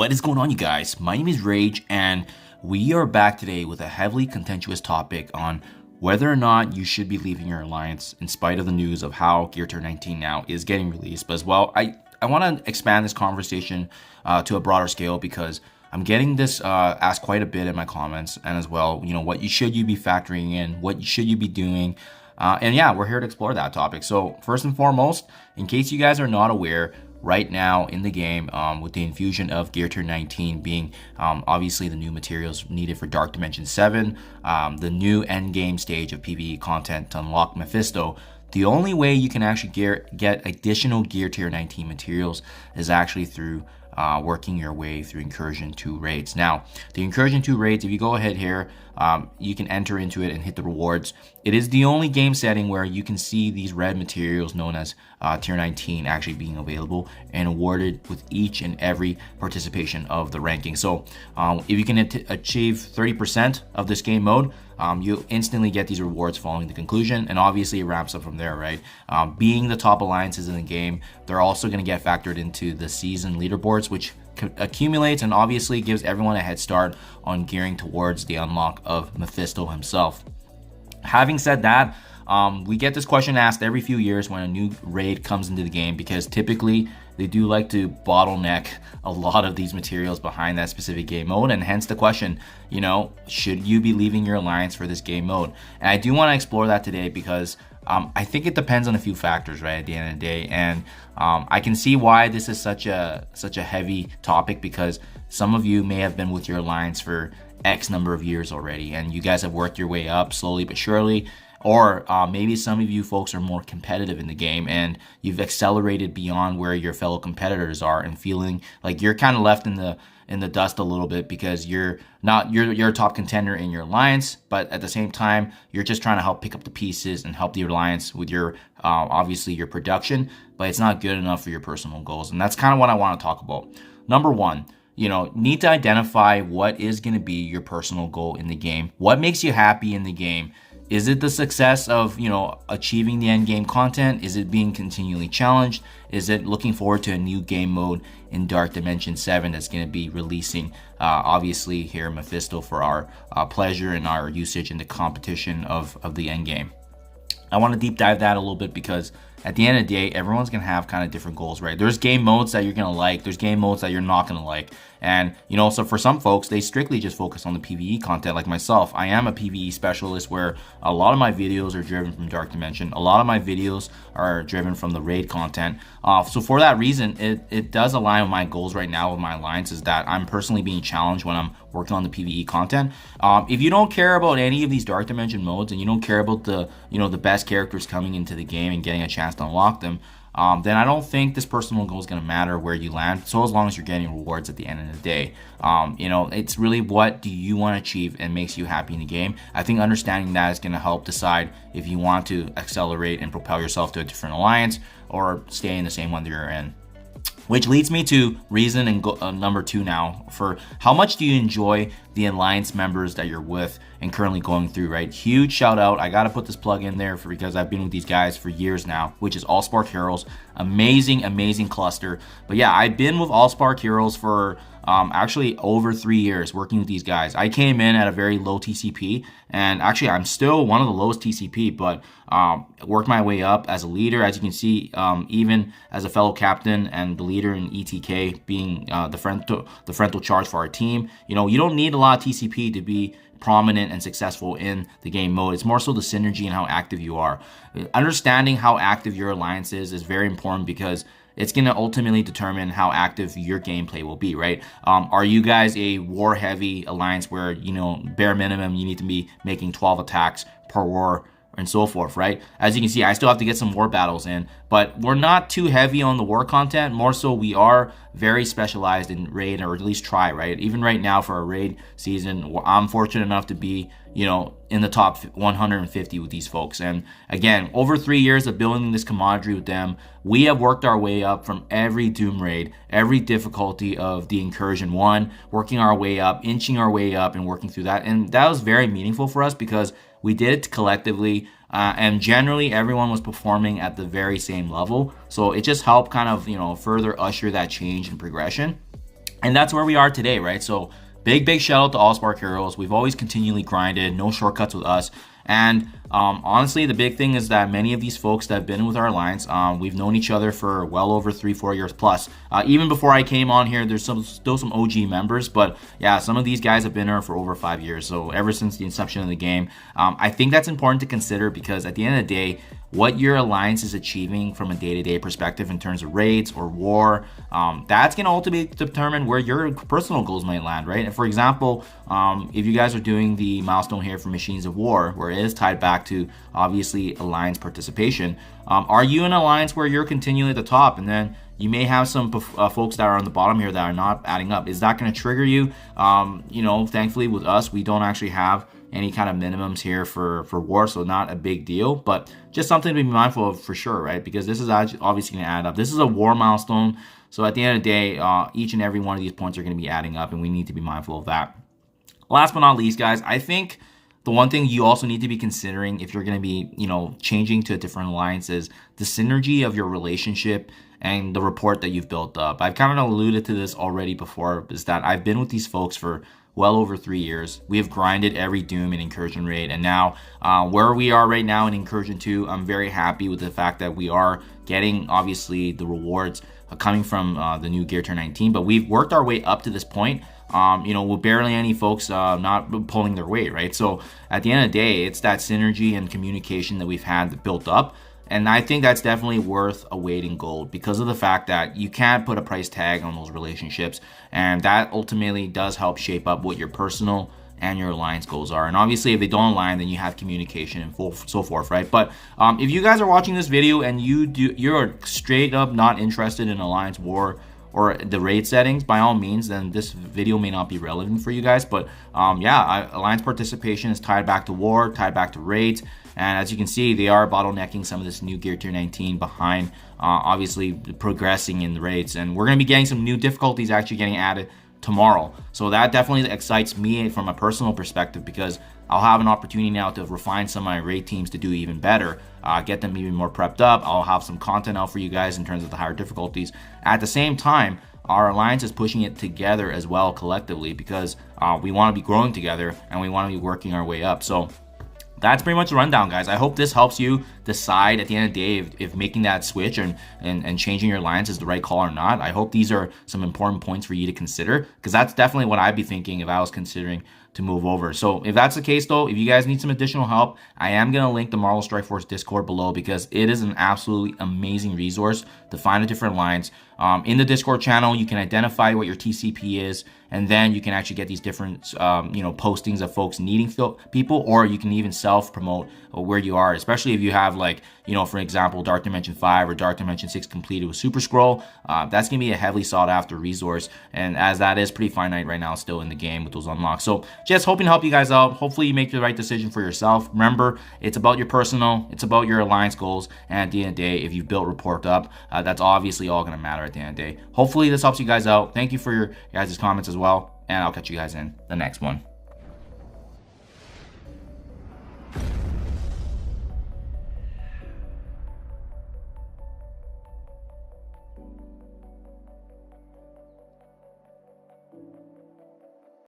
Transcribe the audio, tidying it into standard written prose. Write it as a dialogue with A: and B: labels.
A: What is going on, you guys? My name is Rayge, and we are back today with a heavily contentious topic on whether or not you should be leaving your alliance in spite of the news of how Gear Tier 19 now is getting released. But as well, I want to expand this conversation to a broader scale because I'm getting this asked quite a bit in my comments, and as well, what should you be factoring in, what should you be doing, and yeah, we're here to explore that topic. So first and foremost, in case you guys are not aware, right now in the game, with the infusion of Gear Tier 19 being obviously the new materials needed for Dark Dimension 7, the new end game stage of PvE content to unlock Mephisto, the only way you can actually get additional Gear Tier 19 materials is actually through working your way through Incursion 2 raids. Now, the Incursion 2 raids, if you go ahead here, you can enter into it and hit the rewards. It is the only game setting where you can see these red materials known as Tier 19 actually being available and awarded with each and every participation of the ranking. So if you can achieve 30% of this game mode, you instantly get these rewards following the conclusion, and obviously it ramps up from there, right? Being the top alliances in the game, they're also going to get factored into the season leaderboards, which accumulates and obviously gives everyone a head start on gearing towards the unlock of Mephisto himself. Having said that, we get this question asked every few years when a new raid comes into the game, because typically they do like to bottleneck a lot of these materials behind that specific game mode, and hence the question, should you be leaving your alliance for this game mode? And I do want to explore that today because I think it depends on a few factors, right, at the end of the day. And I can see why this is such a heavy topic, because some of you may have been with your alliance for X number of years already, and you guys have worked your way up slowly but surely. Or maybe some of you folks are more competitive in the game and you've accelerated beyond where your fellow competitors are, and feeling like you're kind of left in the dust a little bit because you're a top contender in your alliance, but at the same time you're just trying to help pick up the pieces and help the alliance with your obviously your production, but it's not good enough for your personal goals. And that's kind of what I want to talk about. Number one, need to identify what is going to be your personal goal in the game. What makes you happy in the game? Is it the success of, achieving the end game content? Is it being continually challenged? Is it looking forward to a new game mode in Dark Dimension 7 that's going to be releasing, obviously here in Mephisto for our pleasure and our usage in the competition of the end game? I want to deep dive that a little bit because at the end of the day, everyone's going to have kind of different goals, right? There's game modes that you're going to like. There's game modes that you're not going to like. And, so for some folks, they strictly just focus on the PvE content, like myself. I am a PvE specialist where a lot of my videos are driven from Dark Dimension. A lot of my videos are driven from the raid content. So for that reason, it does align with my goals right now with my alliance, is that I'm personally being challenged when I'm working on the PvE content. If you don't care about any of these Dark Dimension modes and you don't care about the, the best characters coming into the game and getting a chance to unlock them, then I don't think this personal goal is going to matter where you land, so as long as you're getting rewards at the end of the day. It's really what do you want to achieve and makes you happy in the game. I think understanding that is going to help decide if you want to accelerate and propel yourself to a different alliance or stay in the same one that you're in. Which leads me to reason and number two now, for how much do you enjoy the alliance members that you're with and currently going through, right? Huge shout out. I got to put this plug in there because I've been with these guys for years now, which is Allspark Heroes. Amazing cluster. But yeah, I've been with Allspark Heroes for actually over 3 years working with these guys. I came in at a very low TCP, and actually I'm still one of the lowest TCP, but worked my way up as a leader, as you can see, even as a fellow captain and the leader in ETK, being the frontal charge for our team. You don't need a lot of TCP to be prominent and successful in the game mode. It's more so the synergy and how active you are. Understanding how active your alliance is very important, because it's going to ultimately determine how active your gameplay will be, right? Are you guys a war heavy alliance where, bare minimum you need to be making 12 attacks per war and so forth, right? As you can see, I still have to get some war battles in, but we're not too heavy on the war content. More so, we are very specialized in raid, or at least try, right? Even right now for a raid season, I'm fortunate enough to be, in the top 150 with these folks. And again, over 3 years of building this camaraderie with them, we have worked our way up from every Doom raid, every difficulty of the Incursion 1, working our way up, inching our way up and working through that. And that was very meaningful for us because we did it collectively, and generally everyone was performing at the very same level. So it just helped kind of, further usher that change and progression. And that's where we are today, right? So big shout out to All Spark Heroes. We've always continually grinded, no shortcuts with us. And honestly, the big thing is that many of these folks that have been with our alliance, we've known each other for well over 3-4 years plus. Even before I came on here, there's still some OG members, but yeah, some of these guys have been here for over 5 years. So ever since the inception of the game, I think that's important to consider, because at the end of the day, what your alliance is achieving from a day-to-day perspective in terms of raids or war, that's going to ultimately determine where your personal goals might land, right? And for example, if you guys are doing the milestone here for Machines of War, where it is tied back to obviously alliance participation, are you in an alliance where you're continually at the top, and then you may have some folks that are on the bottom here that are not adding up? Is that going to trigger you? You know, thankfully with us, we don't actually have any kind of minimums here for war, so not a big deal, but just something to be mindful of for sure, right? Because this is obviously going to add up. This is a war milestone, so at the end of the day, each and every one of these points are going to be adding up, and we need to be mindful of that. Last but not least, guys, I think the one thing you also need to be considering if you're going to be, you know, changing to a different alliance is the synergy of your relationship and the rapport that you've built up. I've kind of alluded to this already before, is that I've been with these folks for well over 3 years. We have grinded every Doom and Incursion raid, and now where we are right now in Incursion 2, I'm very happy with the fact that we are getting obviously the rewards coming from the new Gear Tier 19, but we've worked our way up to this point, you know, with barely any folks not pulling their weight, right? So at the end of the day, it's that synergy and communication that we've had built up. And I think that's definitely worth a weight in gold, because of the fact that you can't put a price tag on those relationships. And that ultimately does help shape up what your personal and your alliance goals are. And obviously, if they don't align, then you have communication and so forth, right? But if you guys are watching this video and you're straight up not interested in alliance war or the raid settings, by all means, then this video may not be relevant for you guys. But yeah, alliance participation is tied back to war, tied back to raids. And as you can see, they are bottlenecking some of this new Gear Tier 19 behind, obviously progressing in the raids. And we're going to be getting some new difficulties actually getting added tomorrow. So that definitely excites me from a personal perspective, because I'll have an opportunity now to refine some of my raid teams to do even better, get them even more prepped up. I'll have some content out for you guys in terms of the higher difficulties. At the same time, our alliance is pushing it together as well collectively, because we want to be growing together and we want to be working our way up. So that's pretty much the rundown, guys. I hope this helps you decide at the end of the day if making that switch and changing your alliance is the right call or not. I hope these are some important points for you to consider, because that's definitely what I'd be thinking if I was considering to move over. So if that's the case though, if you guys need some additional help, I am going to link the Marvel Strike Force Discord below, because it is an absolutely amazing resource to find a different alliance. In the Discord channel, you can identify what your TCP is, and then you can actually get these different you know, postings of folks needing people, or you can even self-promote where you are, especially if you have, like, you know, for example, Dark Dimension 5 or Dark Dimension 6 completed with Super Scroll. That's going to be a heavily sought after resource, and as that is pretty finite right now still in the game with those unlocks. So just hoping to help you guys out. Hopefully you make the right decision for yourself. Remember, it's about your personal, it's about your alliance goals, and at the end of the day, if you've built rapport up, that's obviously all going to matter at the end of the day. Hopefully this helps you guys out. Thank you for your guys' comments as well, and I'll catch you guys in the next one.